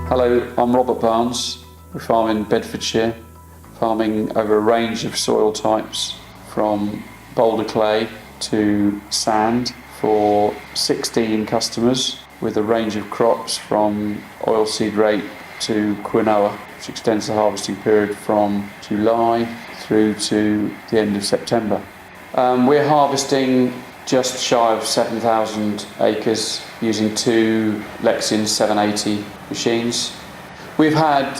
Hello, I'm Robert Barnes. We farm in Bedfordshire, farming over a range of soil types from boulder clay to sand for 16 customers with a range of crops from oilseed rape to quinoa, which extends the harvesting period from July through to the end of September. We're harvesting just shy of 7,000 acres using two LEXION 780 machines. We've had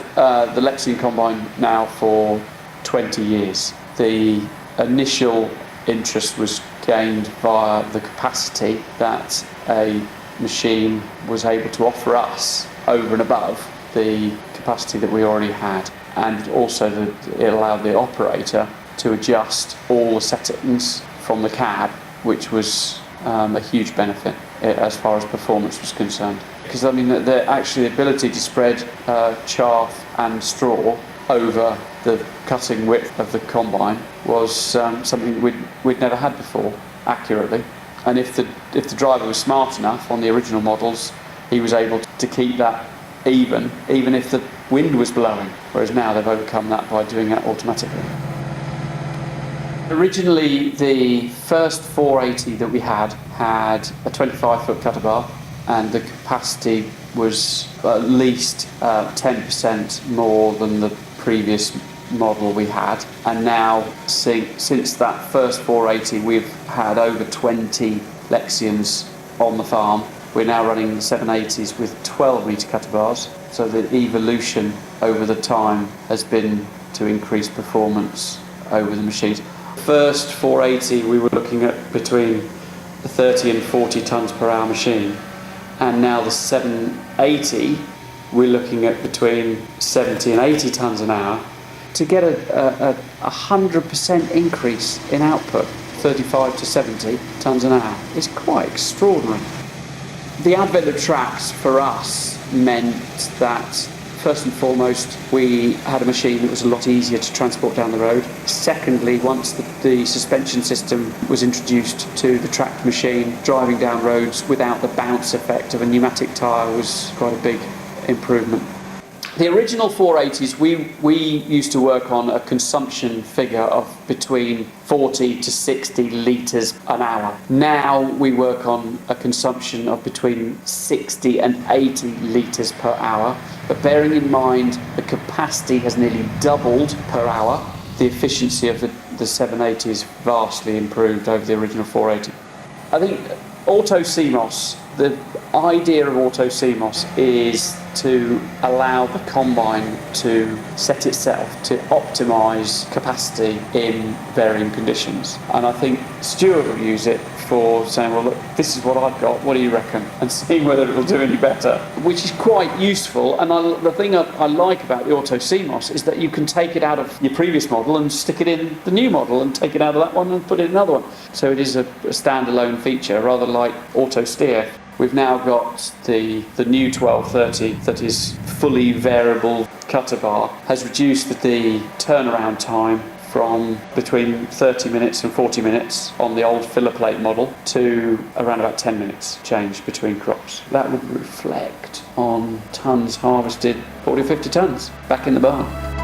the LEXION combine now for 20 years. The initial interest was gained via the capacity that a machine was able to offer us over and above the capacity that we already had, and also that it allowed the operator to adjust all the settings from the cab, which was a huge benefit as far as performance was concerned. Because I mean, actually the ability to spread chaff and straw over the cutting width of the combine was something we'd never had before accurately. And if the driver was smart enough on the original models, he was able to keep that even if the wind was blowing. Whereas now they've overcome that by doing that automatically. Originally, the first 480 that we had a 25-foot cutter bar, and the capacity was at least 10% more than the previous model we had. And now, since that first 480, we've had over 20 LEXIONs on the farm. We're now running 780s with 12-metre cutter bars, so the evolution over the time has been to increase performance over the machines. First 480 we were looking at between 30 and 40 tonnes per hour machine, and now the 780 we're looking at between 70 and 80 tonnes an hour. To get a 100% increase in output, 35 to 70 tonnes an hour, is quite extraordinary. The advent of tracks for us meant that first and foremost, we had a machine that was a lot easier to transport down the road. Secondly, once the suspension system was introduced to the tracked machine, driving down roads without the bounce effect of a pneumatic tyre was quite a big improvement. The original 480s, we used to work on a consumption figure of between 40 to 60 litres an hour. Now we work on a consumption of between 60 and 80 litres per hour. But bearing in mind the capacity has nearly doubled per hour, the efficiency of the 780 is vastly improved over the original 480. I think Auto CMOS, the idea of Auto CMOS is to allow the combine to set itself to optimise capacity in varying conditions. And I think Stuart will use it for saying, well, look, this is what I've got, what do you reckon? And seeing whether it'll do any better, which is quite useful. And the thing I like about the Auto CMOS is that you can take it out of your previous model and stick it in the new model, and take it out of that one and put it in another one. So it is a standalone feature, rather like Auto Steer. We've now got the new 1230 that is fully variable cutter bar, has reduced the turnaround time from between 30 minutes and 40 minutes on the old filler plate model to around about 10 minutes change between crops. That would reflect on tonnes harvested, 40 or 50 tonnes back in the barn.